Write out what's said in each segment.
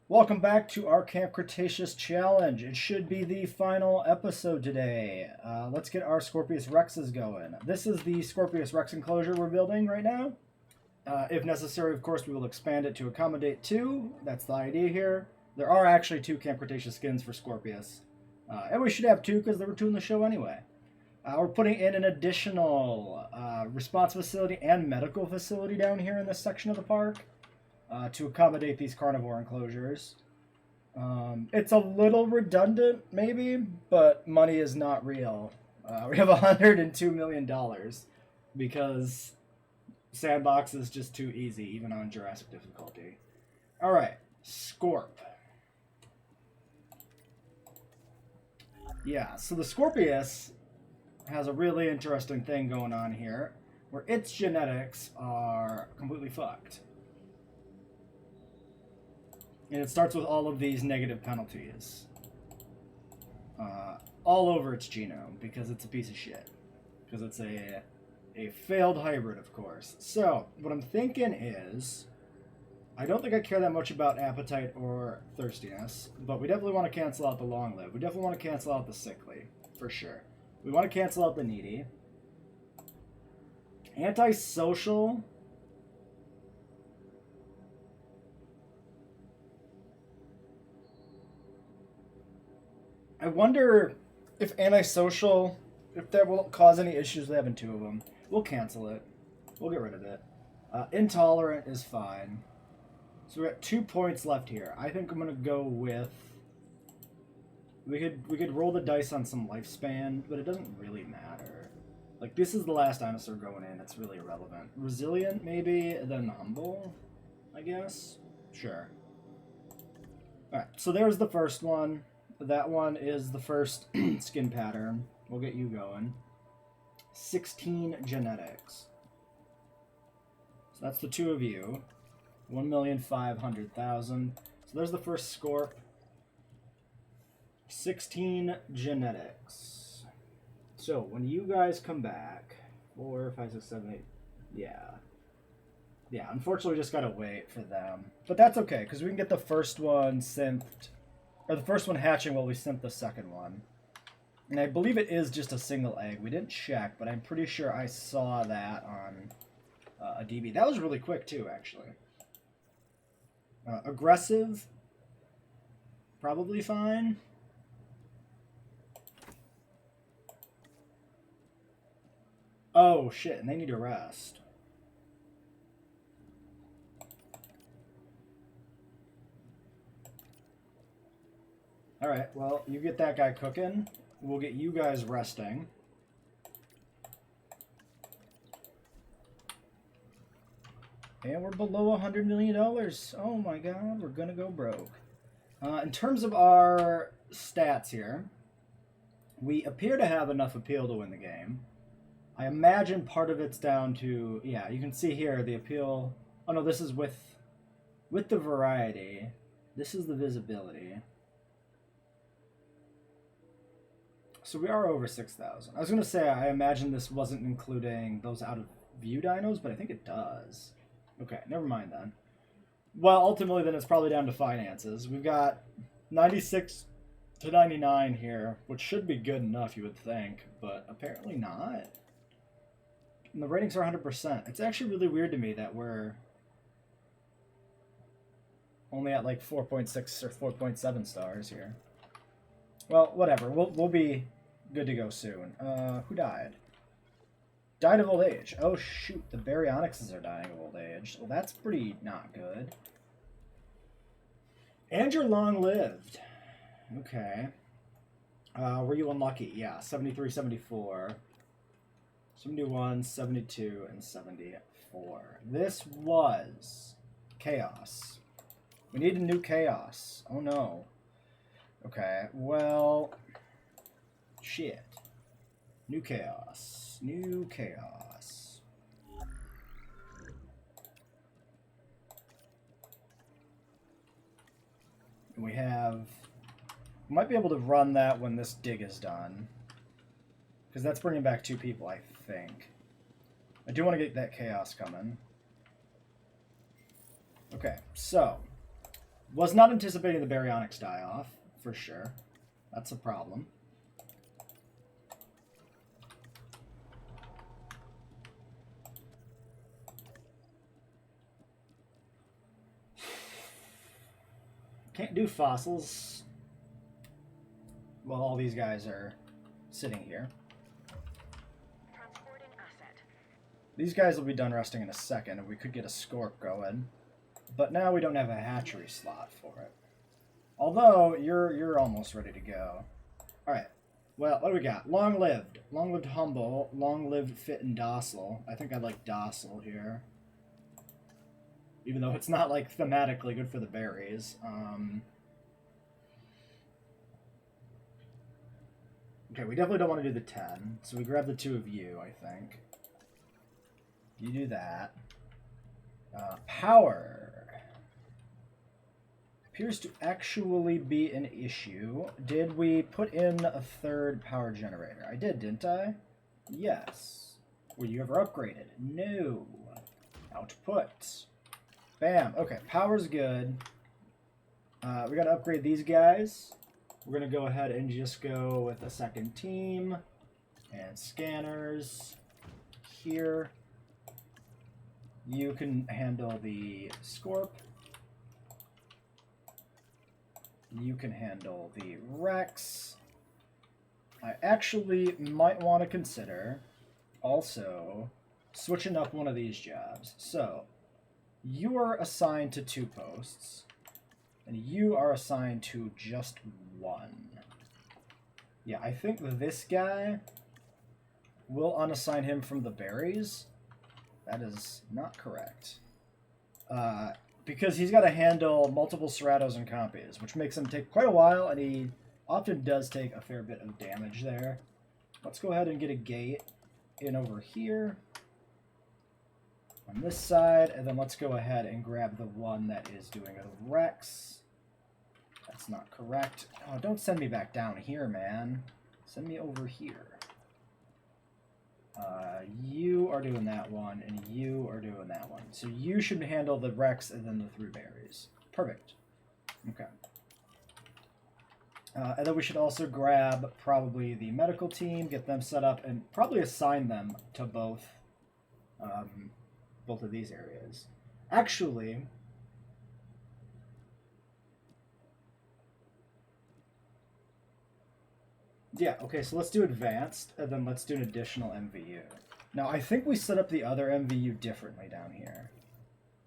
Welcome back to our Camp Cretaceous challenge. It should be the final episode today. Let's get our Scorpius Rexes going. This is the Scorpius Rex enclosure we're building right now. If necessary, of course, we will expand it to accommodate two. That's the idea here. There are actually two Camp Cretaceous skins for Scorpius. And we should have two because there were two in the show anyway. We're putting in an additional response facility and medical facility down here in this section of the park. To accommodate these carnivore enclosures. It's a little redundant, maybe, but money is not real. We have $102 million because Sandbox is just too easy, even on Jurassic difficulty. Alright, Scorp. Yeah, so the Scorpius has a really interesting thing going on here, where its genetics are completely fucked. And it starts with all of these negative penalties. All over its genome, because it's a piece of shit. Because it's a failed hybrid, of course. So, what I'm thinking is, I don't think I care that much about appetite or thirstiness, but we definitely want to cancel out the long live. We definitely want to cancel out the sickly, for sure. We want to cancel out the needy. Antisocial. I wonder if antisocial, if that will cause any issues with having two of them. We'll cancel it. We'll get rid of it. Intolerant is fine. So we got 2 points left here. I think I'm gonna go with. We could roll the dice on some lifespan, but it doesn't really matter. Like, this is the last dinosaur going in. It's really irrelevant. Resilient, maybe, then humble, I guess. Sure. All right. So there's the first one. That one is the first skin pattern. We'll get you going. 16 genetics. So that's the two of you. 1,500,000. So there's the first Scorp. 16 genetics. So when you guys come back, 4, 5, 6, 7, 8. Yeah, unfortunately we just gotta wait for them. But that's okay, because we can get the first one synthed. Or the first one hatching while we synth the second one. And I believe it is just a single egg. We didn't check, but I'm pretty sure I saw that on a DB. That was really quick too, actually. Aggressive. Probably fine. Oh, shit, and they need to rest. Alright, well, you get that guy cooking. We'll get you guys resting. And we're below $100 million. Oh my god, we're gonna go broke. In terms of our stats here, we appear to have enough appeal to win the game. I imagine part of it's down to, yeah, you can see here the appeal. Oh no, this is with the variety. This is the visibility. So we are over 6,000. I was going to say, I imagine this wasn't including those out of view dinos, but I think it does. Okay, never mind then. Well, ultimately then it's probably down to finances. We've got 96 to 99 here, which should be good enough, you would think, but apparently not. And the ratings are 100%. It's actually really weird to me that we're only at like 4.6 or 4.7 stars here. Well, whatever. We'll be good to go soon. Who died? Died of old age. Oh, shoot. The baryonyxes are dying of old age. Well, that's pretty not good. And you're long-lived. Okay. Were you unlucky? Yeah, 73, 74. 71, 72, and 74. This was chaos. We need a new chaos. Oh, no. Okay, well, shit. New chaos. New chaos. And we might be able to run that when this dig is done. Because that's bringing back 2 people, I think. I do want to get that chaos coming. Okay, so Was not anticipating the baryonyx die-off, for sure. That's a problem. Can't do fossils. Well, all these guys are sitting here. Transporting asset. These guys will be done resting in a second, and we could get a Scorp going. But now we don't have a hatchery slot for it. Although, you're almost ready to go. Alright. Well, what do we got? Long-lived. Long-lived humble. Long-lived fit and docile. I think I'd like docile here. Even though it's not, like, thematically good for the berries. Okay, we definitely don't want to do the 10. So we grab the 2 of you, I think. You do that. Power. Appears to actually be an issue. Did we put in a 3rd power generator? I did, didn't I? Yes. Were you ever upgraded? No. Output. Bam. Okay, power's good. We gotta upgrade these guys. We're gonna go ahead and just go with a 2nd team. And scanners. Here. You can handle the Scorp. You can handle the Rex. I actually might want to consider also switching up one of these jobs. So, you are assigned to 2 posts, and you are assigned to just 1. Yeah, I think this guy will unassign him from the berries. That is not correct. Because he's got to handle multiple Ceratos and Compies, which makes him take quite a while, and he often does take a fair bit of damage there. Let's go ahead and get a gate in over here on this side, and then let's go ahead and grab the one that is doing a Rex. That's not correct. Oh, don't send me back down here, man. Send me over here. You are doing that one, and you are doing that one. So you should handle the Rex and then the 3 berries. Perfect. Okay. And then we should also grab probably the medical team, get them set up, and probably assign them to both of these areas. Actually, yeah, okay, so let's do advanced, and then let's do an additional MVU. Now, I think we set up the other MVU differently down here,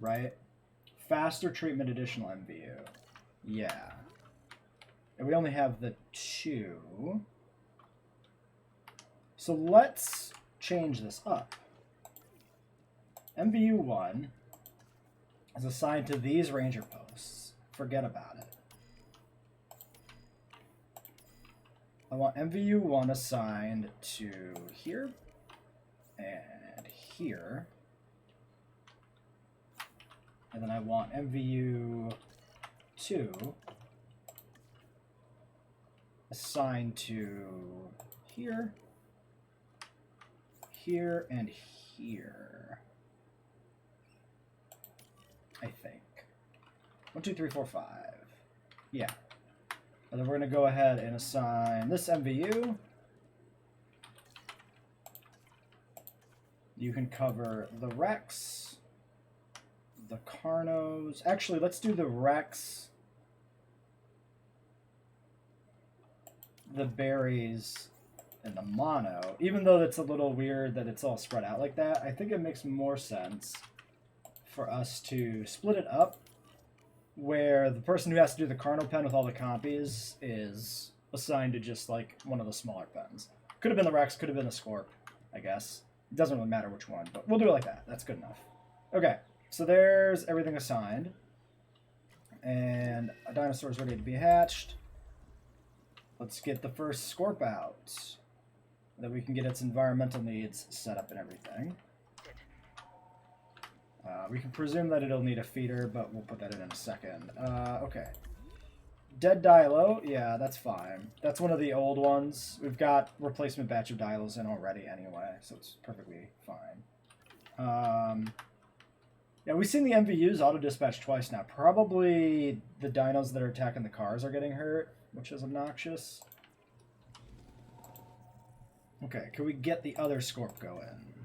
right? Faster treatment, additional MVU. Yeah. And we only have the 2. So let's change this up. MVU 1 is assigned to these ranger posts. Forget about it. I want MVU 1 assigned to here and here. And then I want MVU 2 assigned to here, here, and here. I think. 1, 2, 3, 4, 5. Yeah. And then we're going to go ahead and assign this MVU. You can cover the Rex, the Carnos. Actually, let's do the Rex, the berries, and the mono. Even though it's a little weird that it's all spread out like that, I think it makes more sense for us to split it up, where the person who has to do the Carno pen with all the compies is assigned to just like one of the smaller pens. Could have been the Rex, could have been the Scorp, I guess. It doesn't really matter which one, but we'll do it like that. That's good enough. Okay, so there's everything assigned. And a dinosaur is ready to be hatched. Let's get the first Scorp out, so that we can get its environmental needs set up and everything. We can presume that it'll need a feeder, but we'll put that in a second. Okay. Dead Dilo, yeah, that's fine. That's one of the old ones. We've got replacement batch of Dilos in already anyway, so it's perfectly fine. Yeah, Yeah, we've seen the MVUs auto-dispatch twice now. Probably the dinos that are attacking the cars are getting hurt, which is obnoxious. Okay, can we get the other Scorp going?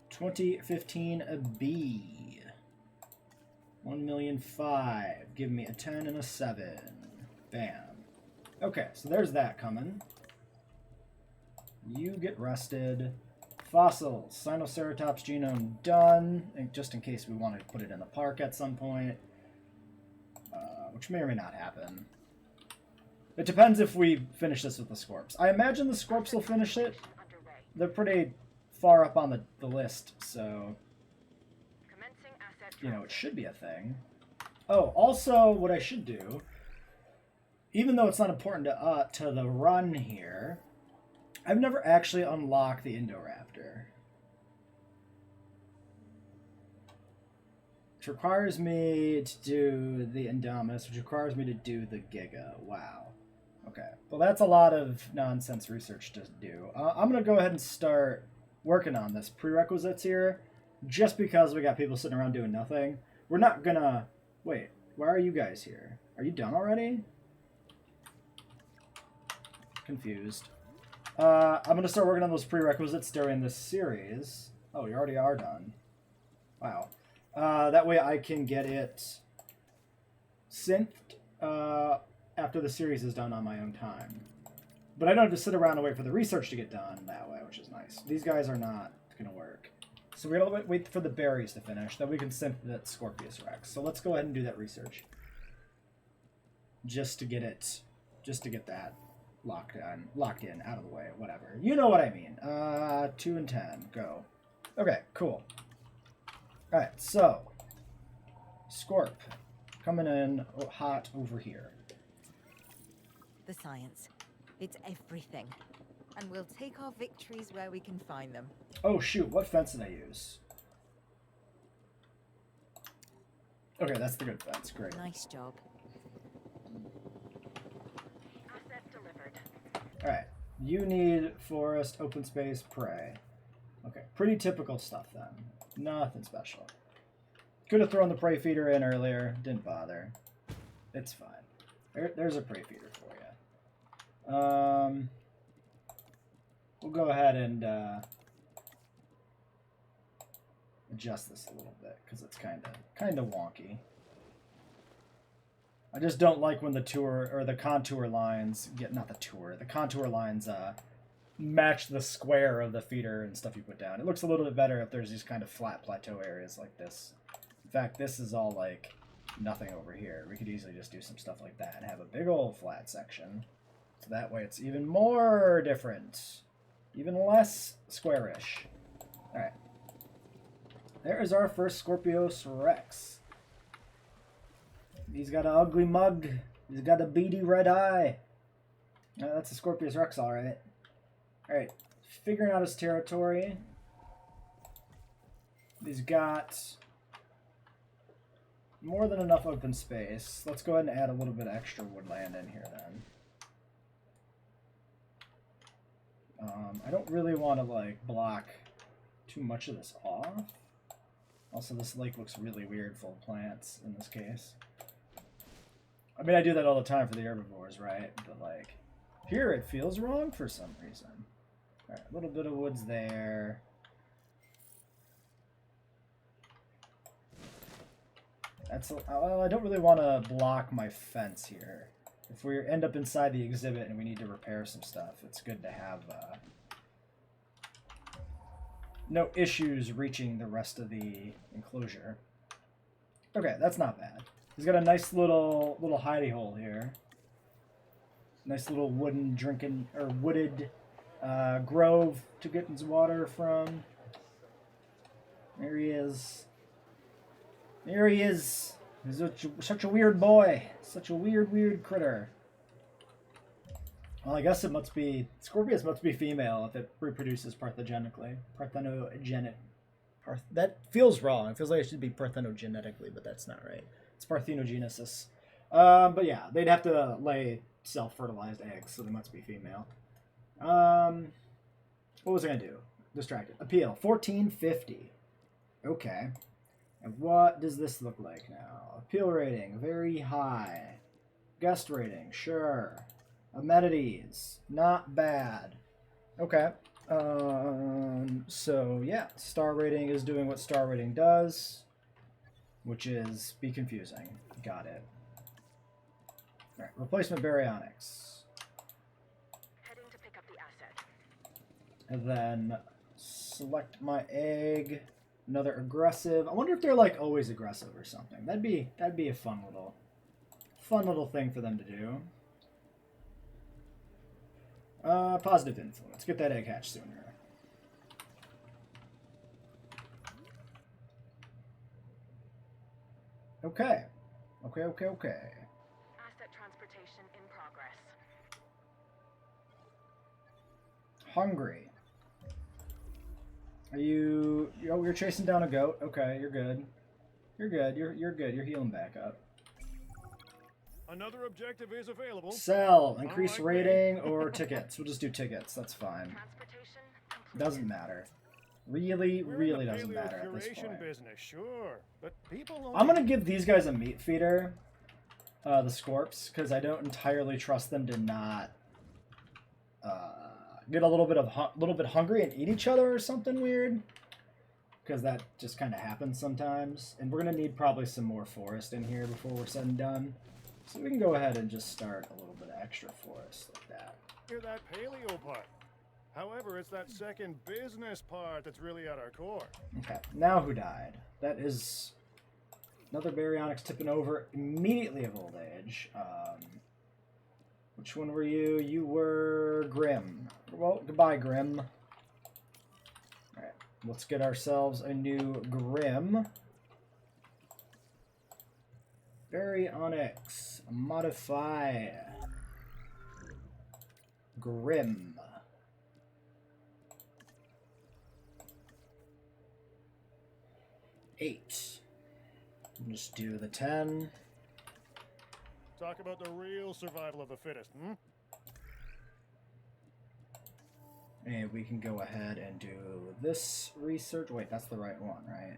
2015 a B. 1,000,005. Give me a 10 and a 7. Bam. Okay, so there's that coming. You get rested. Fossils. Sinoceratops genome done. And just in case we want to put it in the park at some point. Which may or may not happen. It depends if we finish this with the Scorps. I imagine the Scorps will finish it. They're pretty far up on the list, so... You know, it should be a thing. Oh, also, what I should do, even though it's not important to the run here, I've never actually unlocked the Indoraptor. Which requires me to do the Indominus, which requires me to do the Giga. Wow. Okay. Well, that's a lot of nonsense research to do. I'm going to go ahead and start working on this prerequisites here, just because we got people sitting around doing nothing. We're not going to... Wait, why are you guys here? Are you done already? Confused. I'm going to start working on those prerequisites during this series. Oh, you already are done. Wow. That way I can get it synthed after the series is done on my own time. But I don't have to sit around and wait for the research to get done that way, which is nice. These guys are not going to work. So we're going to wait for the berries to finish, then we can synth that Scorpius Rex. So let's go ahead and do that research. Just to get that locked in, out of the way, whatever. You know what I mean. 2 and 10, go. Okay, cool. Alright, so Scorp coming in hot over here. The science. It's everything. And we'll take our victories where we can find them. Oh shoot, what fence did I use? Okay, that's the good fence, great. Nice job. Asset delivered. Alright, you need forest, open space, prey. Okay, pretty typical stuff then. Nothing special. Could have thrown the prey feeder in earlier, didn't bother. It's fine. There's a prey feeder for you. We'll go ahead and adjust this a little bit because it's kind of wonky. I just don't like when the contour lines the contour lines match the square of the feeder and stuff you put down. It looks a little bit better if there's these kind of flat plateau areas like this. In fact, this is all like nothing over here. We could easily just do some stuff like that and have a big old flat section. So that way it's even more different. Even less squarish. Alright. There is our first Scorpius Rex. He's got an ugly mug. He's got a beady red eye. That's a Scorpius Rex, alright. Alright. Figuring out his territory. He's got more than enough open space. Let's go ahead and add a little bit of extra woodland in here then. I don't really want to like block too much of this off. Also, this lake looks really weird full of plants in this case. I mean, I do that all the time for the herbivores, right? But like, here it feels wrong for some reason. Alright, a little bit of woods there. Well, I don't really want to block my fence here. If we end up inside the exhibit and we need to repair some stuff, it's good to have no issues reaching the rest of the enclosure. Okay, that's not bad. He's got a nice little hidey hole here. Nice little wooded grove to get his water from. There he is. There he is. He's such a weird boy. Such a weird critter. Well, I guess it must be... Scorpius must be female if it reproduces parthenogenically. That feels wrong. It feels like it should be parthenogenetically, but that's not right. It's parthenogenesis. But yeah, they'd have to lay self-fertilized eggs, so they must be female. What was I going to do? Distracted. Appeal. 1450. Okay. And what does this look like now? Appeal rating, very high. Guest rating, sure. Amenities, not bad. Okay. So yeah, star rating is doing what star rating does, which is be confusing. Got it. All right, replacement baryonics. Heading to pick up the asset. And then select my egg. Another aggressive. I wonder if they're like always aggressive or something. That'd be a fun little thing for them to do. Positive influence. Get that egg hatched sooner. Okay. Okay. Asset transportation in progress. Hungry. Are you? Oh, you're chasing down a goat. Okay, you're good. You're good. You're good. You're healing back up. Another objective is available. Sell. Increase Unlike rating me. or tickets. We'll just do tickets. That's fine. Transportation complete. Doesn't matter. Really We're in the doesn't matter at this paleo-curation point. business, sure, but people. I'm gonna give these guys a meat feeder, the Scorps, because I don't entirely trust them to not get a little bit hungry and eat each other or something weird. Because that just kind of happens sometimes, and we're gonna need probably some more forest in here before we're said and done. So we can go ahead and just start a little bit of extra forest like that. You're that paleo part. However, it's that second business part that's really at our core. Okay, now who died? That is another baryonics tipping over immediately of old age. Which one were you? You were Grim. Well, goodbye, Grim. Alright, let's get ourselves a new Grim. Baryonics. Modify. Grim. Eight. Just do the 10. Talk about the real survival of the fittest, hmm? And we can go ahead and do this research. Wait, that's the right one, right?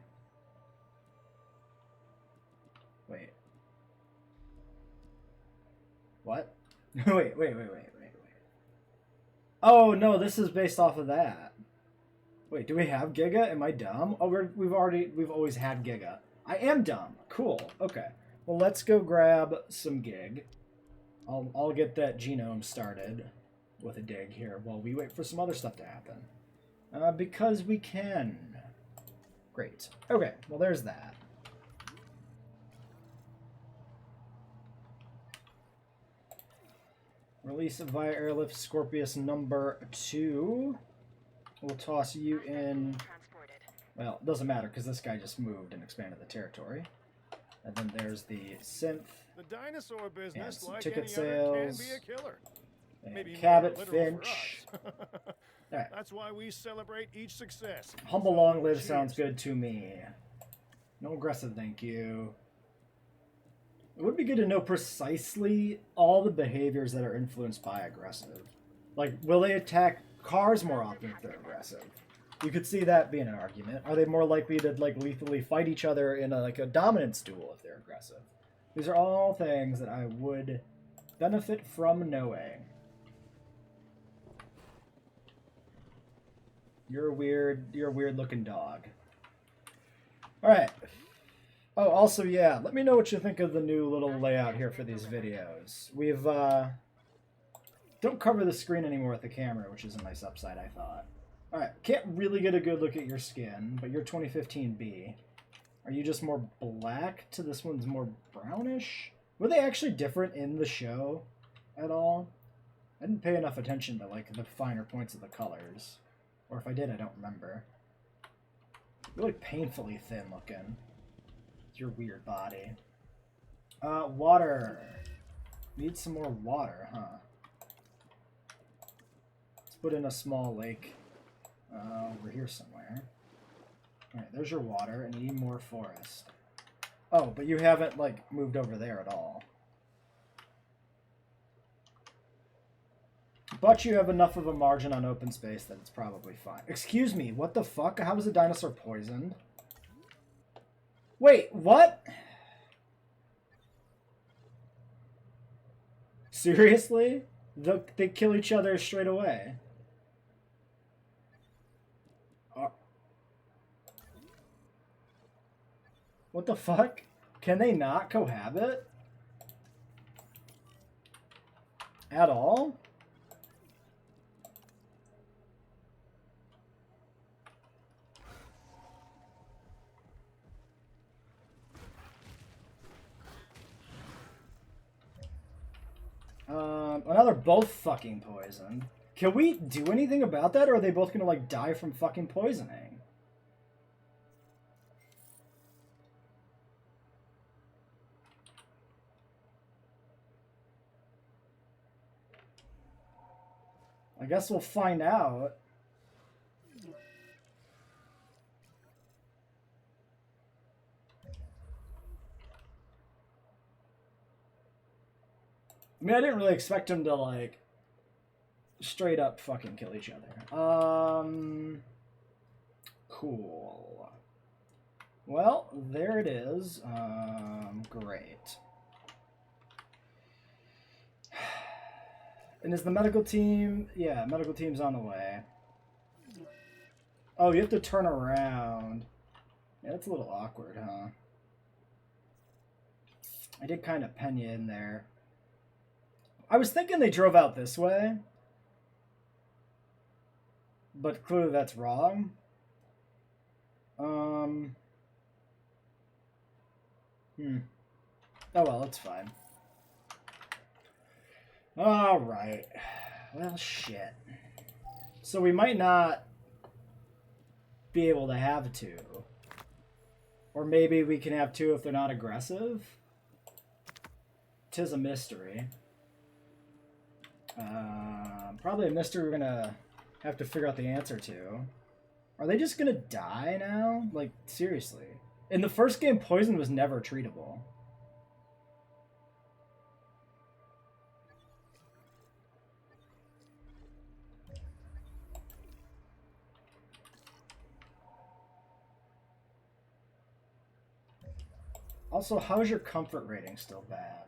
Wait. What? wait. Oh, no, this is based off of that. Wait, do we have Giga? Am I dumb? Oh, we've always had Giga. I am dumb. Cool. Okay. Well, let's go grab some gig. I'll get that genome started with a dig here while we wait for some other stuff to happen. Because we can. Great. Okay, well, there's that. Release via airlift Scorpius number 2. We'll toss you Asset in. being transported. Well, it doesn't matter because this guy just moved and expanded the territory. And then there's the synth The dinosaur business, some like ticket any other, can sales. be a killer. and Maybe more Cabot literal for Finch. us. Alright. That's why we celebrate each success. Humble long live Cheers. sounds good to me. No aggressive, thank you. It would be good to know precisely all the behaviors that are influenced by aggressive. Like, will they attack cars more often if they're aggressive? You could see that being an argument. Are they more likely to like lethally fight each other in a dominance duel if they're aggressive? These are all things that I would benefit from knowing. You're a weird looking dog. Alright. Oh, also, yeah, let me know what you think of the new little layout here for these videos. We've, don't cover the screen anymore with the camera, which is a nice upside, I thought. Alright, can't really get a good look at your skin, but you're 2015B. Are you just more black to this one's more brownish? Were they actually different in the show at all? I didn't pay enough attention to, like, the finer points of the colors. Or if I did, I don't remember. You're, like, painfully thin looking. It's your weird body. Water. Need some more water, huh? Let's put in a small lake over here somewhere. Alright, there's your water, and you need more forest. Oh, but you haven't, like, moved over there at all. But you have enough of a margin on open space that it's probably fine. Excuse me, what the fuck? How was a dinosaur poisoned? Wait, what? Seriously? They kill each other straight away. What the fuck? Can they not cohabit? At all? Now they're both fucking poisoned. Can we do anything about that, or are they both gonna, like, die from fucking poisoning? I guess we'll find out. I mean, I didn't really expect him to, like, straight up fucking kill each other. Cool. Well, there it is. Great. And is the medical team... Yeah, medical team's on the way. Oh, you have to turn around. Yeah, that's a little awkward, huh? I did kind of pen you in there. I was thinking they drove out this way. But clearly that's wrong. Oh well, it's fine. Alright. Well, shit. So we might not be able to have two. Or maybe we can have two if they're not aggressive. 'Tis a mystery. Probably a mystery we're gonna have to figure out the answer to. Are they just gonna die now? Like, seriously. In the first game, poison was never treatable. Also, how's your comfort rating still bad?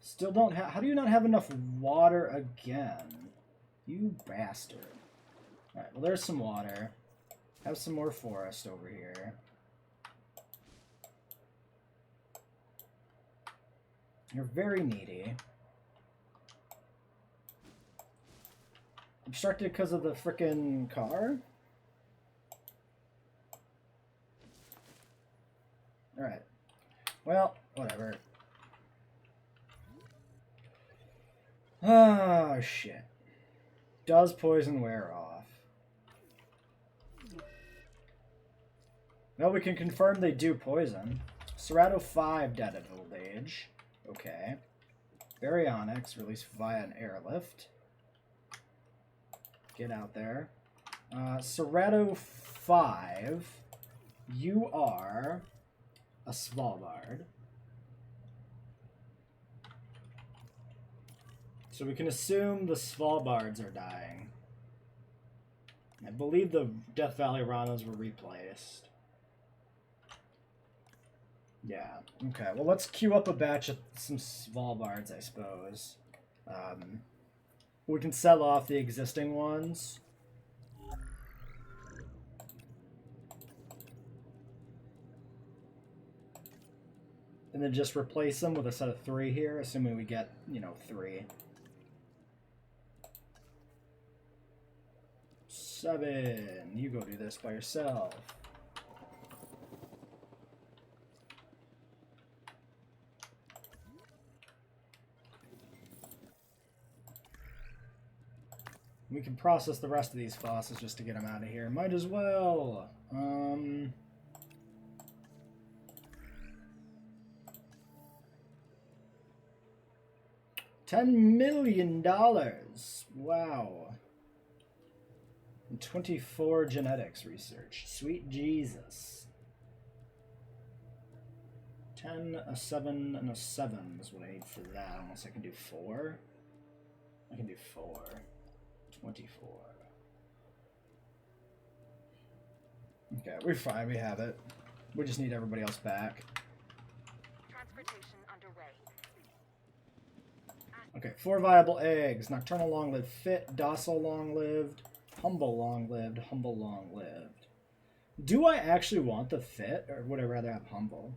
Still don't have... How do you not have enough water again? You bastard. Alright, well, there's some water. Have some more forest over here. You're very needy. Obstructed because of the frickin' car? Alright. Well, whatever. Oh, shit. Does poison wear off? Well, we can confirm they do poison. Serrato 5 dead at old age. Okay. Baryonyx released via an airlift. Get out there. Serrato 5, you are a Svalbard. So we can assume the Svalbards are dying. I believe the Death Valley Ranas were replaced. Yeah, okay. Well, let's queue up a batch of some Svalbards, I suppose. We can sell off the existing ones. And then just replace them with a set of 3 here, assuming we get, 3. 7. You go do this by yourself. We can process the rest of these fossils just to get them out of here. Might as well. $10 million. Wow. And 24 genetics research. Sweet Jesus. 10, a 7, and a 7 is what I need for that. Unless I can do 4. I can do 4. 24. Okay, we're fine. We have it. We just need everybody else back. Transportation underway. Okay, 4 viable eggs. Nocturnal long-lived, fit, docile long-lived, humble long-lived, humble long-lived. Do I actually want the fit, or would I rather have humble?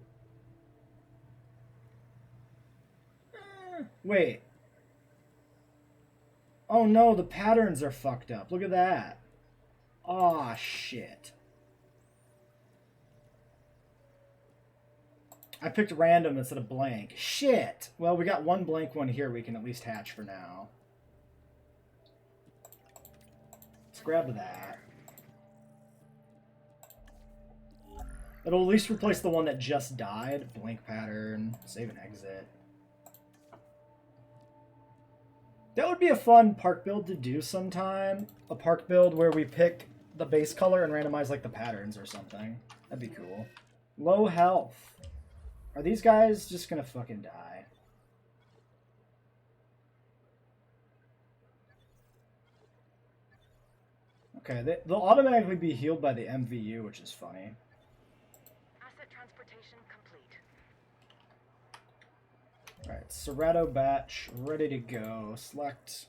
Wait. Oh no, the patterns are fucked up. Look at that. Aw, shit. I picked random instead of blank. Shit! Well, we got one blank one here we can at least hatch for now. Let's grab that. It'll at least replace the one that just died. Blank pattern. Save and exit. That would be a fun park build to do sometime. A park build where we pick the base color and randomize like the patterns or something. That'd be cool. Low health. Are these guys just gonna fucking die? Okay, they'll automatically be healed by the MVU, which is funny. Asset transportation complete. Alright, Serato batch, ready to go. Select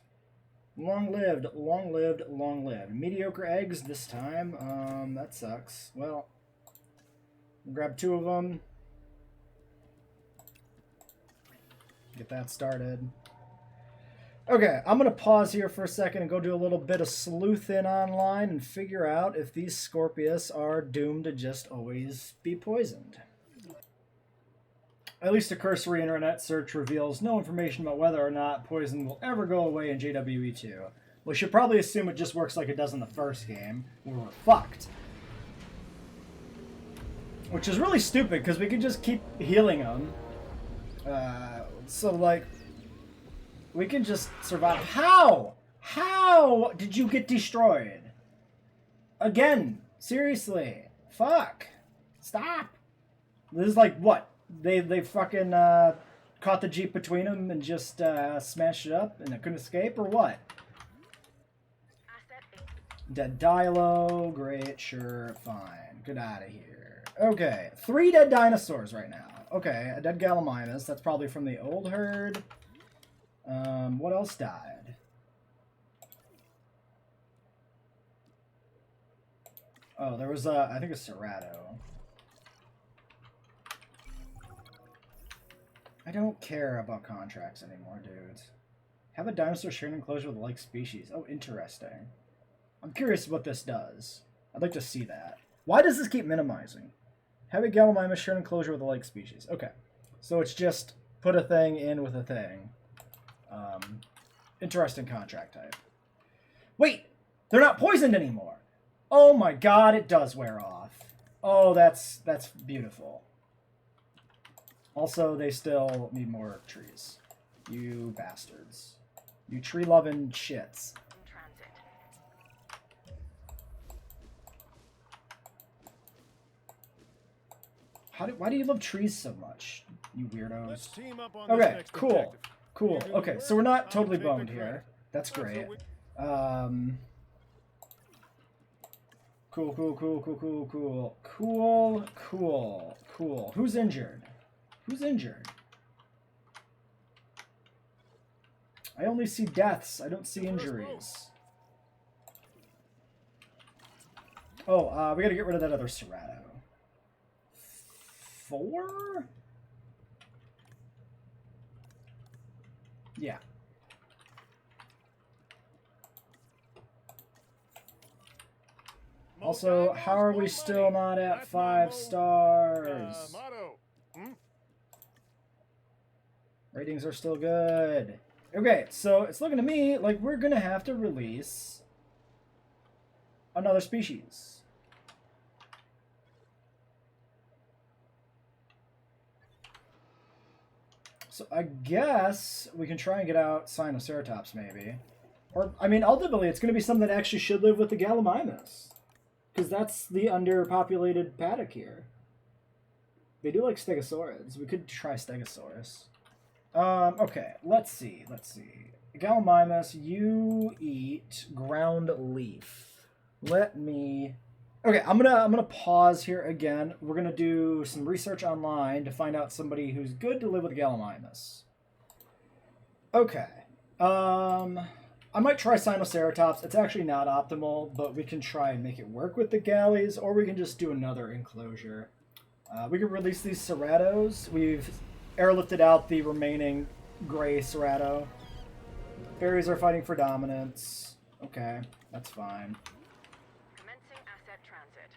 long-lived, long-lived, long-lived. Mediocre eggs this time. That sucks. Well, grab 2 of them. Get that started. Okay, I'm going to pause here for a second and go do a little bit of sleuthing online and figure out if these Scorpius are doomed to just always be poisoned. At least a cursory internet search reveals no information about whether or not poison will ever go away in JWE2. We should probably assume it just works like it does in the first game, where we're fucked. Which is really stupid, because we could just keep healing them. So, like, we can just survive. How? How did you get destroyed? Again, seriously. Fuck. Stop. This is like, what? They fucking caught the Jeep between them and just smashed it up and it couldn't escape, or what? Asset Dead Dilo. Great, sure, fine. Get out of here. Okay, 3 dead dinosaurs right now. Okay, a dead Gallimimus. That's probably from the old herd. What else died? Oh, there was I think a Serato. I don't care about contracts anymore, dudes. Have a dinosaur shared enclosure with a like species. Oh, interesting. I'm curious what this does. I'd like to see that. Why does this keep minimizing? Have a Gallimimus shared enclosure with a like species. Okay. So it's just put a thing in with a thing. Interesting contract type. Wait! They're not poisoned anymore! Oh my god, it does wear off. Oh, that's beautiful. Also, they still need more trees. You bastards. You tree-loving shits. in transit. Why do you love trees so much, you Let's weirdos? team up on this Okay, next cool. objective. Cool. You do the Okay, work, so we're not I'll totally take the boned credit. here. That's That's great. what we- Cool, cool, cool, cool, cool, cool. Cool, cool, cool. Who's injured? Who's injured? I only see deaths. I don't see injuries. Oh, we gotta get rid of that other Serato. 4? Yeah. Also, how are we still not at 5 stars? Motto. Hmm? Ratings are still good. Okay, so it's looking to me like we're gonna have to release another species. So I guess we can try and get out Sinoceratops maybe. Or, I mean, ultimately it's going to be something that actually should live with the Gallimimus. Because that's the underpopulated paddock here. They do like Stegosaurids. We could try Stegosaurus. Okay, let's see. Gallimimus, you eat ground leaf. Let me Okay, I'm gonna pause here again. We're gonna do some research online to find out somebody who's good to live with Gallimimus. Okay. I might try Sinoceratops. It's actually not optimal, but we can try and make it work with the galleys, or we can just do another enclosure. We can release these Ceratos. We've airlifted out the remaining gray Cerato. Fairies are fighting for dominance. Okay, that's fine. Commencing asset transit.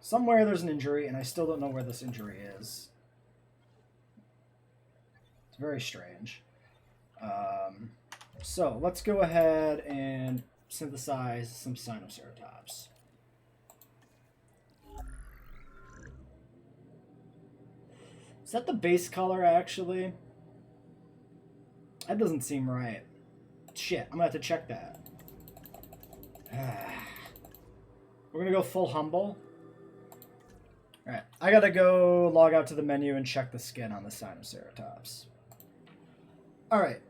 Somewhere there's an injury, and I still don't know where this injury is. It's very strange. So let's go ahead and synthesize some Sinoceratops. Is that the base color, actually? That doesn't seem right. Shit, I'm gonna have to check that. We're gonna go full humble. Alright, I gotta go log out to the menu and check the skin on the Sinoceratops. Alright,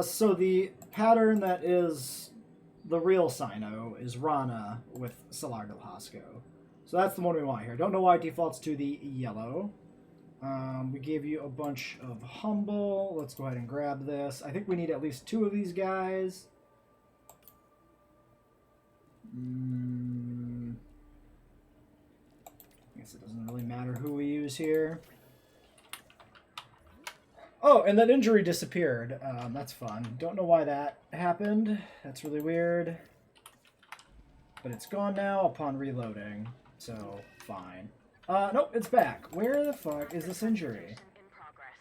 so the pattern that is the real Sino is Rana with Salardo Hasco. So that's the one we want here. Don't know why it defaults to the yellow. We gave you a bunch of humble. Let's go ahead and grab this. I think we need at least 2 of these guys. I guess it doesn't really matter who we use here. Oh, and that injury disappeared. That's fun. Don't know why that happened. That's really weird. But it's gone now upon reloading. So, fine. Nope, it's back. Where the fuck is this injury? In progress.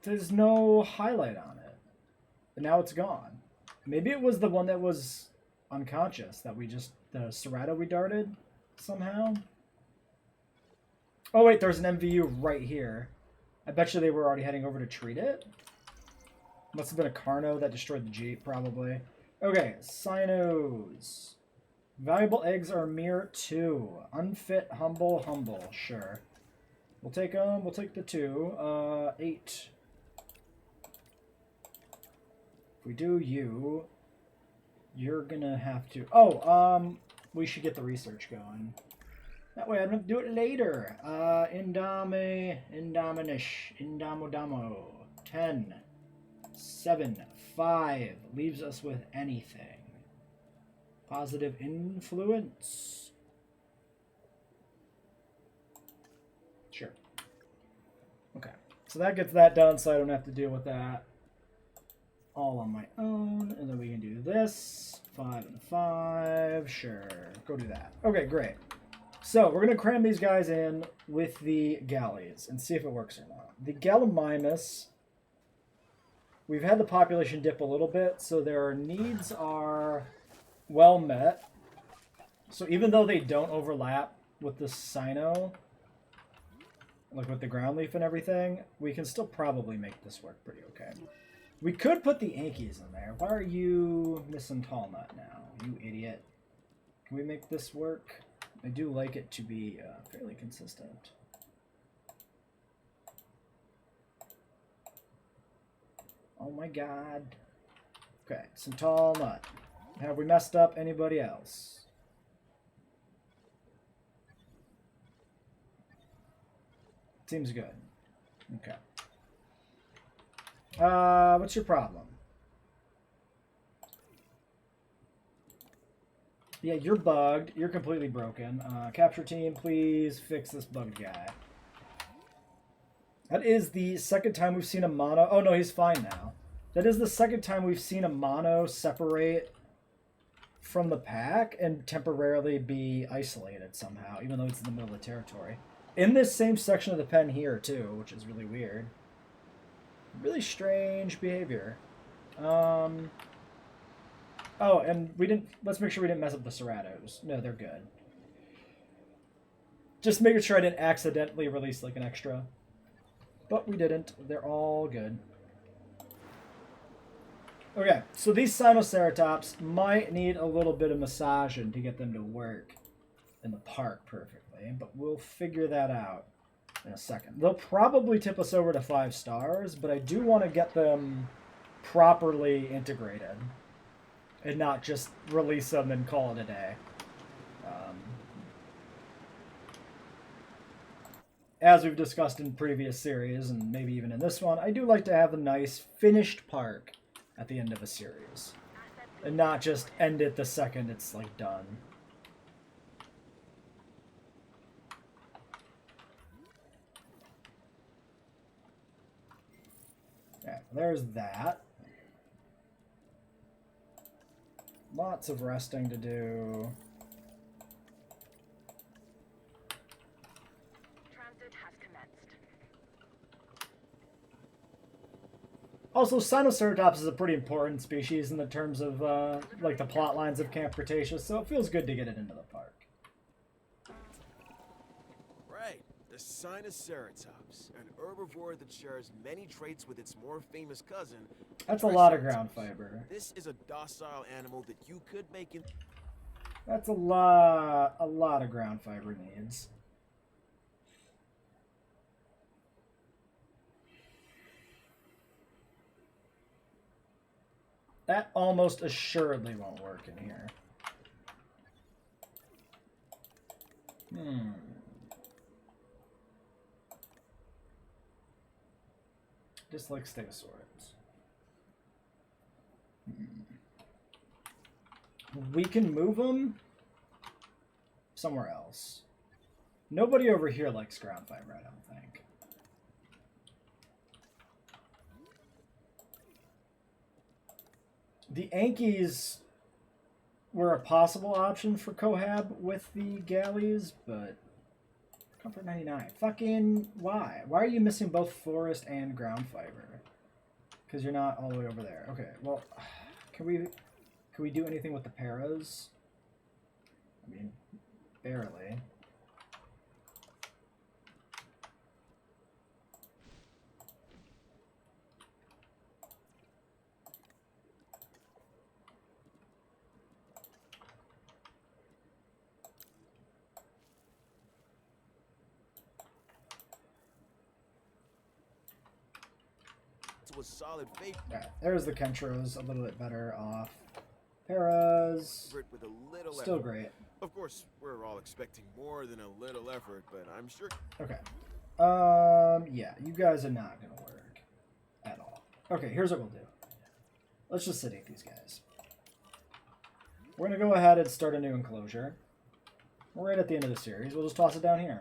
There's no highlight on it. And now it's gone. Maybe it was the one that was unconscious that we just... The Cerato we darted somehow? Oh wait, there's an MVU right here. I bet you they were already heading over to treat it. Must have been a Carno that destroyed the Jeep, probably. Okay, Sinos. Valuable eggs are mere 2. Unfit, humble, humble. Sure. We'll take them. We'll take the 2. 8. If we do you, you're gonna have to... Oh, we should get the research going. That way I don't have to do it later. Indaminish. Indamodamo. 10. 7. 5. Leaves us with anything. Positive influence. Sure. Okay. So that gets that done so I don't have to deal with that all on my own. And then we can do this. 5 and 5. Sure. Go do that. Okay, great. So we're going to cram these guys in with the galleys and see if it works or not. The Gallimimus, we've had the population dip a little bit, so their needs are well met. So even though they don't overlap with the Sino, like with the ground leaf and everything, we can still probably make this work pretty okay. We could put the Ankies in there. Why are you missing Tall Nut now, you idiot? Can we make this work? I do like it to be fairly consistent. Oh my god. Okay, some Tall Nut. Have we messed up anybody else? Seems good. Okay. What's your problem? Yeah, you're bugged. You're completely broken. Capture team, please fix this bugged guy. That is the second time we've seen a mono... Oh, no, he's fine now. That is the second time we've seen a mono separate from the pack and temporarily be isolated somehow, even though it's in the middle of the territory. In this same section of the pen here, too, which is really weird. Really strange behavior. Oh, and we didn't... Let's make sure we didn't mess up the Ceratos. No, they're good. Just making sure I didn't accidentally release, like, an extra. But we didn't. They're all good. Okay, so these Sinoceratops might need a little bit of massaging to get them to work in the park perfectly, but we'll figure that out in a second. They'll probably tip us over to 5 stars, but I do want to get them properly integrated and not just release them and call it a day. As we've discussed in previous series, and maybe even in this one, I do like to have a nice finished park at the end of a series. And not just end it the second it's, like, done. Yeah, there's that. Lots of resting to do. Transit has commenced. Also, Sinoceratops is a pretty important species in the terms of, like, the plot lines of Camp Cretaceous, so it feels good to get it into the park. Right, the Sinoceratops, an herbivore that shares many traits with its more famous cousin. That's a lot of Triceratops. ground fiber. This is a docile animal that you could make in. That's a lot of ground fiber needs. That almost assuredly won't work in here. Just like stegosaurids. We can move them somewhere else. Nobody over here likes ground fiber, I don't think. The Ankies were a possible option for cohab with the galleys, but Comfort 99. Fucking why? Why are you missing both forest and ground fiber? Because you're not all the way over there. Okay, well, can we do anything with the paras? I mean, barely. Was solid fake. Yeah, there's the Kentros, a little bit better off. Paras, With a little still effort. great. Of course, we're all expecting more than a little effort, but I'm sure. Okay. Yeah, you guys are not gonna work at all. Okay, here's what we'll do. Let's just sedate these guys. We're gonna go ahead and start a new enclosure. We're right at the end of the series. We'll just toss it down here.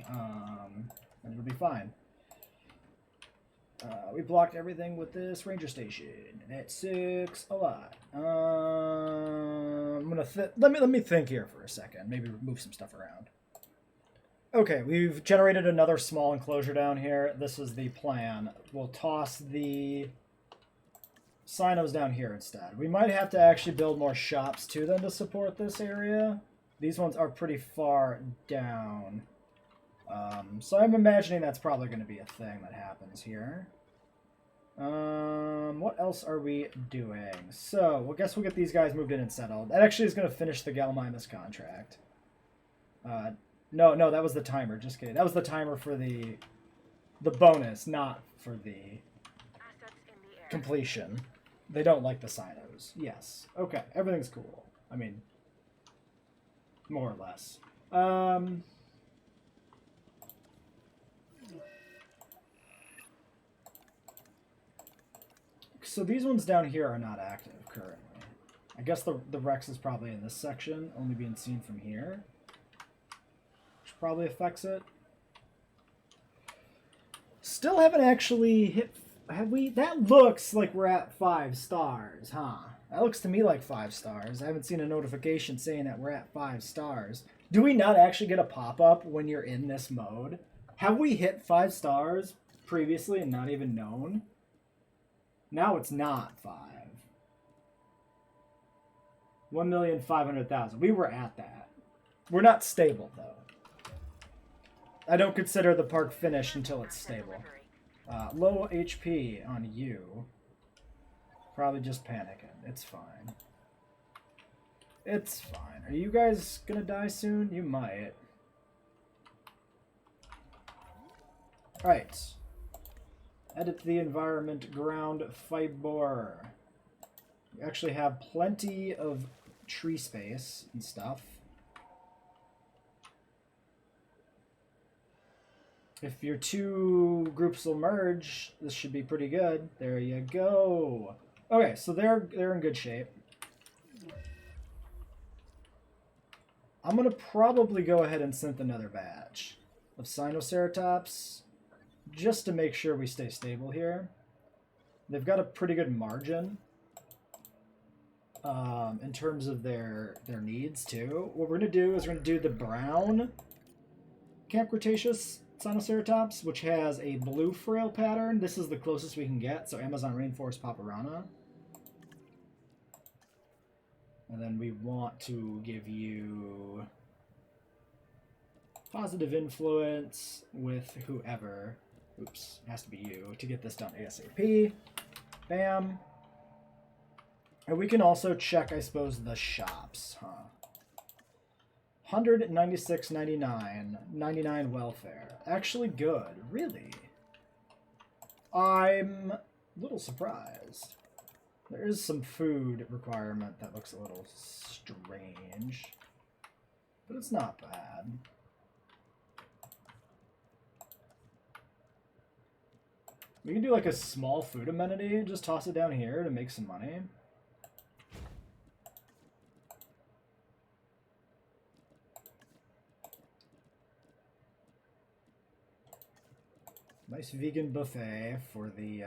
And it'll be fine. We blocked everything with this ranger station. That sucks a lot. I'm gonna let me think here for a second. Maybe move some stuff around. Okay, we've generated another small enclosure down here. This is the plan. We'll toss the Sinos down here instead. We might have to actually build more shops too then to support this area. These ones are pretty far down. So I'm imagining that's probably going to be a thing that happens here. What else are we doing? So, I guess we'll get these guys moved in and settled. That actually is going to finish the Galmimus contract. No, that was the timer. Just kidding. That was the timer for the bonus, not for the Assets in the air. completion. They don't like the Sinos. Yes. Okay, everything's cool. I mean, more or less. So these ones down here are not active currently. I guess the Rex is probably in this section, only being seen from here. Which probably affects it. Still haven't actually hit... Have we? That looks like we're at 5 stars, huh? That looks to me like 5 stars. I haven't seen a notification saying that we're at 5 stars. Do we not actually get a pop-up when you're in this mode? Have we hit 5 stars previously and not even known? Now it's not 5. 1,500,000. We were at that. We're not stable, though. I don't consider the park finished until it's stable. Low HP on you. Probably just panicking. It's fine. It's fine. Are you guys gonna die soon? You might. Alright. Edit the environment, ground fiber. We actually have plenty of tree space and stuff. If your two groups will merge, this should be pretty good. There you go. Okay, so they're in good shape. I'm gonna probably go ahead and synth another batch of Sinoceratops just to make sure we stay stable here. They've got a pretty good margin in terms of their needs too. What we're gonna do is we're gonna do the brown Camp Cretaceous Sinoceratops, which has a blue frail pattern. This is the closest we can get, so Amazon Rainforest Paparana. And then we want to give you positive influence with whoever. Oops, it has to be you to get this done ASAP. Bam. And we can also check, I suppose, the shops, huh? 196.99, 99 welfare. Actually good, really. I'm a little surprised. There is some food requirement that looks a little strange, but it's not bad. We can do like a small food amenity, just toss it down here to make some money. Nice vegan buffet for the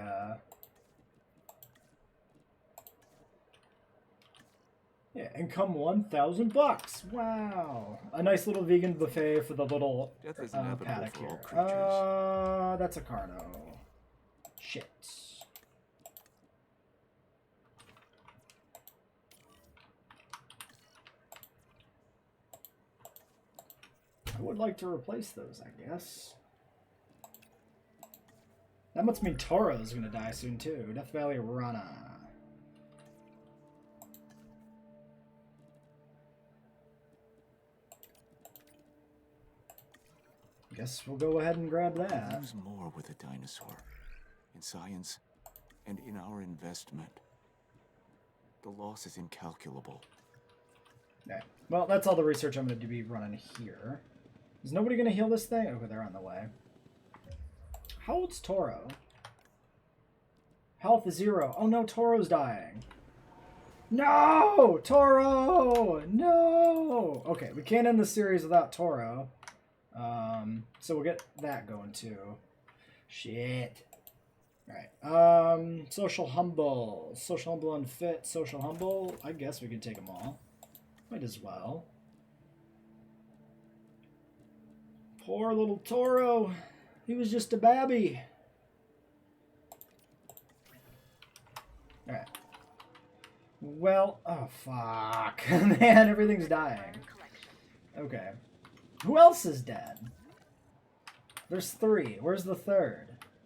yeah, income $1,000. Wow, a nice little vegan buffet for the little Death is inevitable paddock for all here. creatures. That's a Carno. Shit. I would like to replace those, I guess. That must mean Toro's gonna die soon too. Death Valley Rana. Guess we'll go ahead and grab that. There's more with a dinosaur. In science and in our investment. The loss is incalculable. Okay. Well, that's all the research I'm going to be running here. Is nobody going to heal this thing? Okay, they're on the way. How old's Toro? Health is 0. Oh no, Toro's dying. No! Toro! No! Okay, we can't end the series without Toro. So we'll get that going too. Shit. Alright. Social humble. Social humble unfit. Social humble. I guess we can take them all. Might as well. Poor little Toro. He was just a babby. Alright. Well, oh fuck. Man, everything's dying. Okay. Who else is dead? There's 3. Where's the 3rd?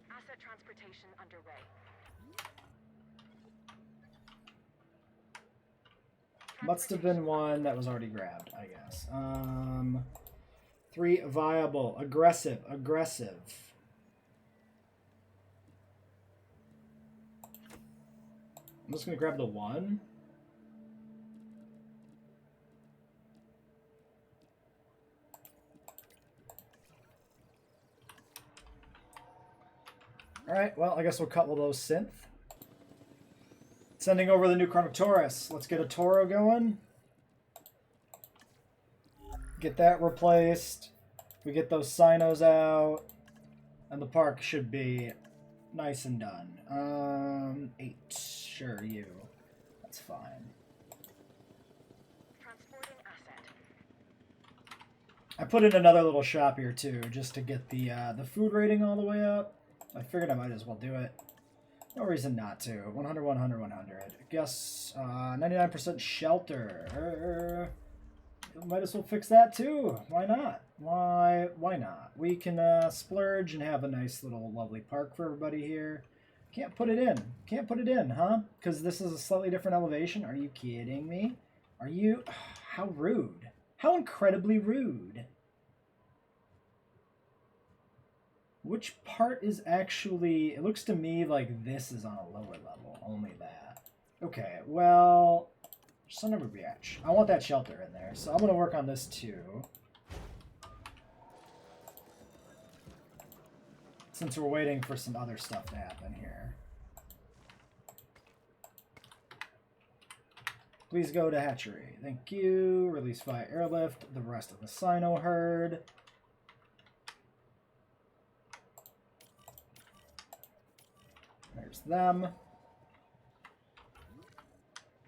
Asset transportation underway. Must have been one that was already grabbed, I guess. 3 viable. Aggressive. Aggressive. I'm just going to grab the 1. Alright, well, I guess we'll cut those synth. Sending over the new Chronotaurus. Let's get a Toro going. Get that replaced. We get those Sinos out. And the park should be nice and done. 8. Sure, you. That's fine. Transporting asset. I put in another little shop here, too, just to get the food rating all the way up. I figured I might as well do it. No reason not to. 100, 100, 100. Guess 99% shelter. Might as well fix that too. Why not? Why not? We can splurge and have a nice little lovely park for everybody here. Can't put it in. Can't put it in, huh? Because this is a slightly different elevation. Are you kidding me? Are you? How rude. How incredibly rude. Which part is actually... It looks to me like this is on a lower level. Only that. Okay, well... Son of a bitch. I want that shelter in there, so I'm going to work on this too. Since we're waiting for some other stuff to happen here. Please go to hatchery. Thank you. Release fire airlift. The rest of the Sino herd. There's them.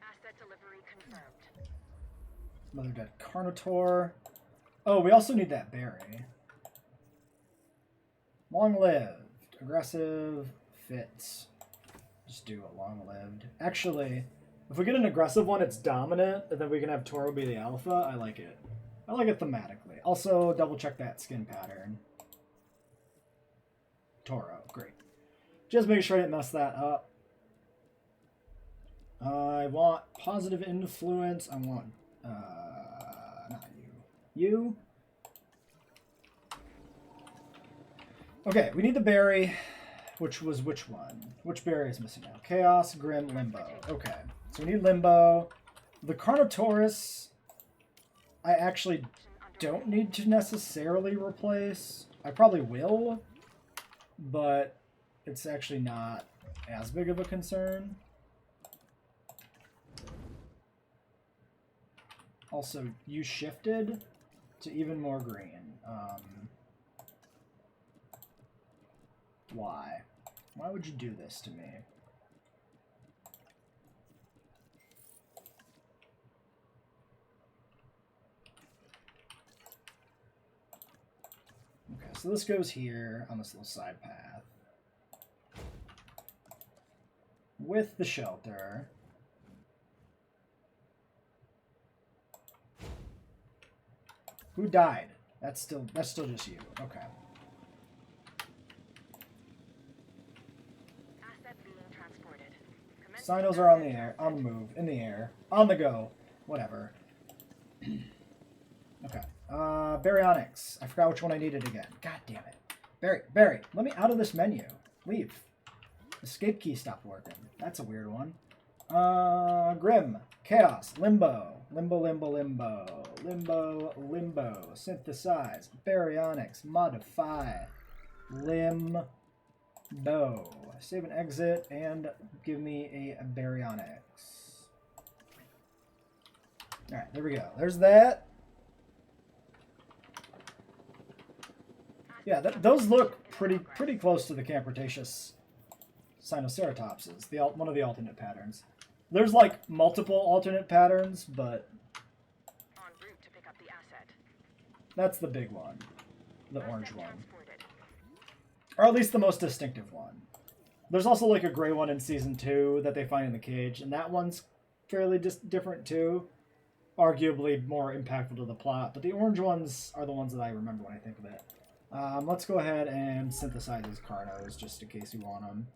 Asset delivery confirmed. Mother dead Carnotaur. Oh, we also need that berry. Long-lived. Aggressive. Fits. Just do a long-lived. Actually, if we get an aggressive one, it's dominant, and then we can have Toro be the alpha. I like it. I like it thematically. Also, double-check that skin pattern. Toro. Great. Just make sure I didn't mess that up. I want positive influence. I want, not you. You? Okay, we need the berry, which was which one? Which berry is missing now? Chaos, Grim, Limbo. Okay, so we need Limbo. The Carnotaurus, I actually don't need to necessarily replace. I probably will, but it's actually not as big of a concern. Also, you shifted to even more green. Why? Why would you do this to me? Okay, so this goes here on this little side path. With the shelter. Who died? That's still just you. Okay. Asset being transported. Commence Sinos are on the air, on the move, in the air, on the go, whatever. Okay. Baryonyx. I forgot which one I needed again. God damn it. Barry, let me out of this menu. Leave. Escape key stopped working. That's a weird one. Grim. Chaos. Limbo. Limbo. Synthesize. Baryonyx. Modify. Limbo. Save and exit and give me a Baryonyx. Alright, there we go. There's that. Yeah, those look pretty close to the Camp Cretaceous Sinoceratopses, one of the alternate patterns. There's like multiple alternate patterns, but en route to pick up the asset. that's the big one, the orange Asset one, transported. or at least the most distinctive one. There's also like a gray one in season 2 that they find in the cage, and that one's fairly different too, arguably more impactful to the plot. But the orange ones are the ones that I remember when I think of it. Let's go ahead and synthesize these Carnos just in case you want them.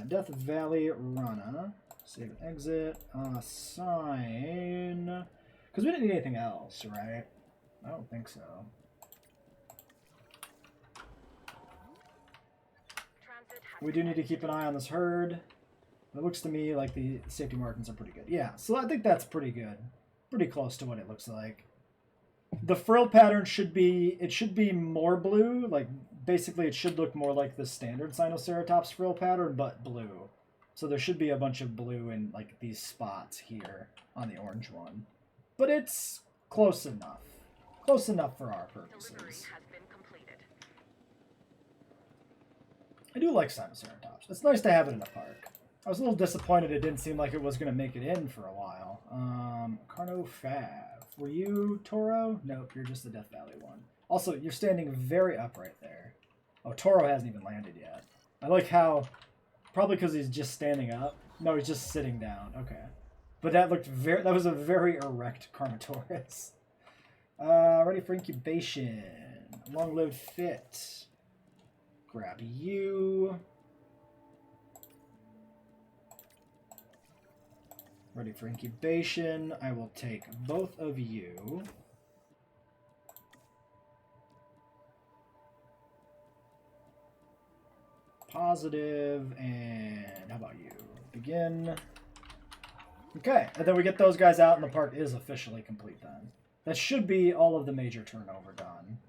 Death Valley Rana. Save and exit. Sign. Because we didn't need anything else, right? I don't think so. Transit has We do need to keep an eye on this herd. It looks to me like the safety markings are pretty good. Yeah, so I think that's pretty good. Pretty close to what it looks like. The frill pattern should be more blue. Like, basically it should look more like the standard Sinoceratops frill pattern, but blue. So there should be a bunch of blue in, like, these spots here on the orange one. But it's close enough. Close enough for our delivery purposes. has been completed. I do like Sinoceratops. It's nice to have it in a park. I was a little disappointed it didn't seem like it was going to make it in for a while. Carno Fav. Were you Toro? Nope, you're just the Death Valley one. Also, you're standing very upright there. Oh, Toro hasn't even landed yet. I like how... Probably because he's just standing up. No, he's just sitting down. Okay. But that looked very... That was a very erect Carnotaurus. Ready for incubation. Long-lived fit. Grab you. Ready for incubation. I will take both of you. positive, and how about you? Begin. Okay, and then we get those guys out, and the park is officially complete then. That should be all of the major turnover done.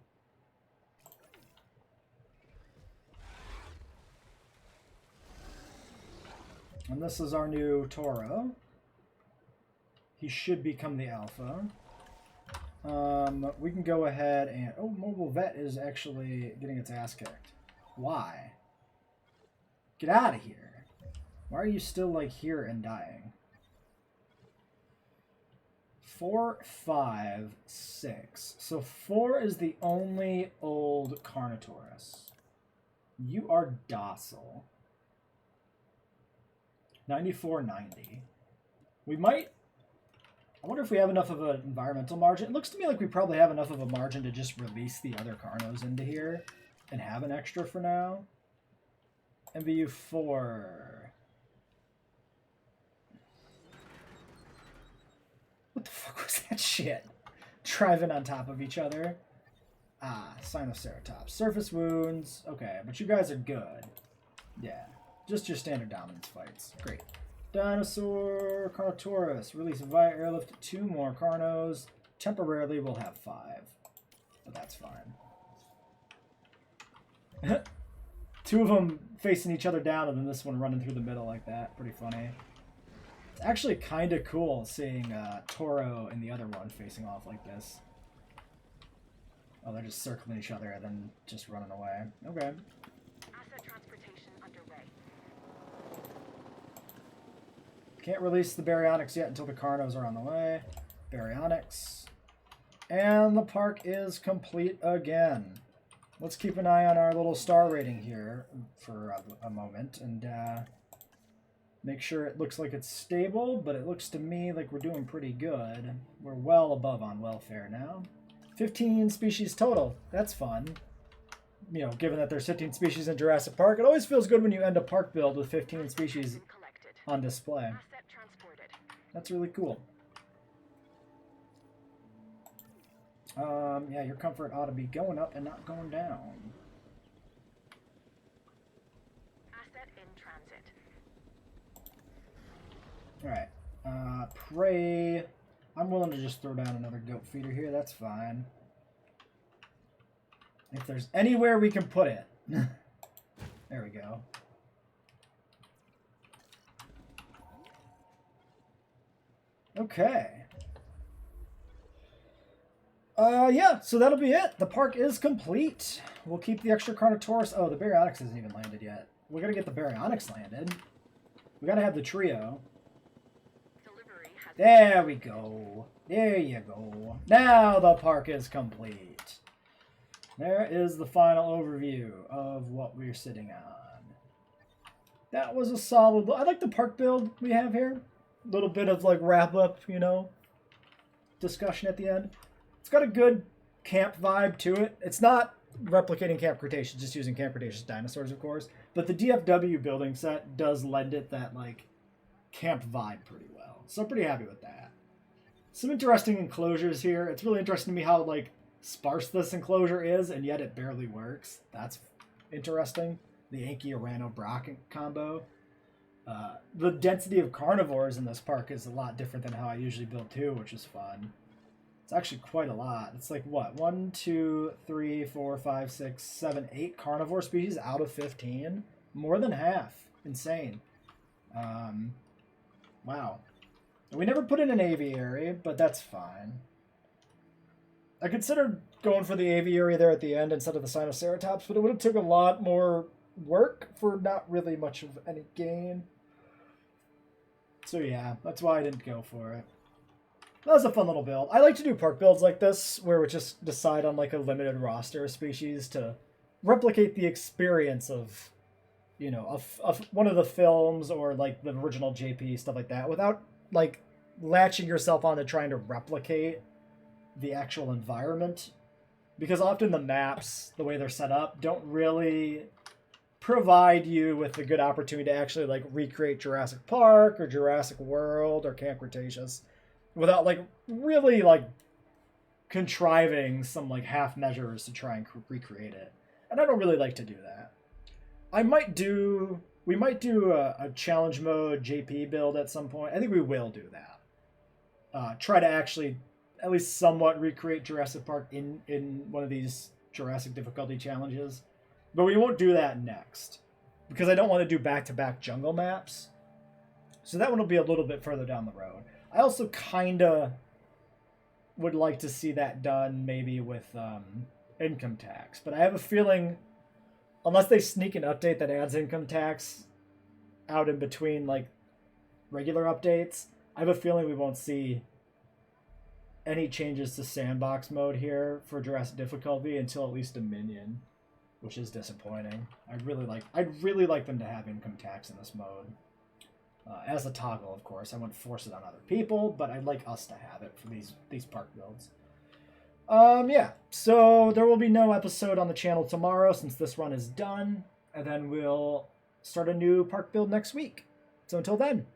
And this is our new Toro. He should become the alpha. We can go ahead and... Oh, Mobile Vet is actually getting its ass kicked. Why? Get out of here. Why are you still, like, here and dying? 4, 5, 6. So 4 is the only old Carnotaurus. You are docile. 94, 90. We might... I wonder if we have enough of an environmental margin. It looks to me like we probably have enough of a margin to just release the other Carnos into here and have an extra for now. MVU 4. What the fuck was that shit? Driving on top of each other. Ah, Sinoceratops. Surface wounds. Okay, but you guys are good. Yeah, just your standard dominance fights. Great. Dinosaur, Carnotaurus. Release via airlift 2 more Carnos. Temporarily we'll have 5. But that's fine. 2 of them facing each other down and then this one running through the middle like that. Pretty funny. It's actually kind of cool seeing Toro and the other one facing off like this. Oh, they're just circling each other and then just running away. Okay. Asset transportation underway. Can't release the Baryonyx yet until the Carnos are on the way. Baryonyx. And the park is complete again. Let's keep an eye on our little star rating here for a moment and make sure it looks like it's stable, but it looks to me like we're doing pretty good. We're well above on welfare now. 15 species total. That's fun. You know, given that there's 15 species in Jurassic Park, it always feels good when you end a park build with 15 species Collected. on display. Asset transported. That's really cool. Yeah, your comfort ought to be going up and not going down. Asset in transit. Alright. Prey. I'm willing to just throw down another goat feeder here. That's fine. If there's anywhere we can put it. There we go. Okay. Yeah, so that'll be it. The park is complete. We'll keep the extra Carnotaurus. Oh, the Baryonyx hasn't even landed yet. We gotta get the Baryonyx landed. We gotta have the trio. Delivery has There we go. There you go. Now the park is complete. There is the final overview of what we're sitting on. That was a solid... I like the park build we have here. A little bit of, like, wrap-up, you know, discussion at the end. It's got a good camp vibe to it. It's not replicating Camp Cretaceous, just using Camp Cretaceous dinosaurs, of course. But the DFW building set does lend it that, like, camp vibe pretty well. So I'm pretty happy with that. Some interesting enclosures here. It's really interesting to me how, like, sparse this enclosure is, and yet it barely works. That's interesting. The Ankyarano-Brock combo. The density of carnivores in this park is a lot different than how I usually build too, which is fun. It's actually quite a lot. It's like, what, 1, 2, 3, 4, 5, 6, 7, 8 carnivore species out of 15? More than half. Insane. Wow. We never put in an aviary, but that's fine. I considered going for the aviary there at the end instead of the Sinoceratops, but it would have took a lot more work for not really much of any gain. So yeah, that's why I didn't go for it. That was a fun little build. I like to do park builds like this, where we just decide on like a limited roster of species to replicate the experience of, you know, of one of the films or like the original JP, stuff like that, without like latching yourself onto trying to replicate the actual environment. Because often the maps, the way they're set up, don't really provide you with a good opportunity to actually like recreate Jurassic Park or Jurassic World or Camp Cretaceous without like really like contriving some like half measures to try and recreate it. And I don't really like to do that. We might do a challenge mode JP build at some point. I think we will do that. Try to actually at least somewhat recreate Jurassic Park in one of these Jurassic difficulty challenges. But we won't do that next, because I don't want to do back-to-back jungle maps. So that one will be a little bit further down the road. I also kind of would like to see that done maybe with income tax. But I have a feeling, unless they sneak an update that adds income tax out in between like regular updates, I have a feeling we won't see any changes to sandbox mode here for Jurassic difficulty until at least Dominion, which is disappointing. I'd really like them to have income tax in this mode. As a toggle, of course. I wouldn't force it on other people, but I'd like us to have it for these park builds. Yeah, so there will be no episode on the channel tomorrow since this run is done, and then we'll start a new park build next week. So until then,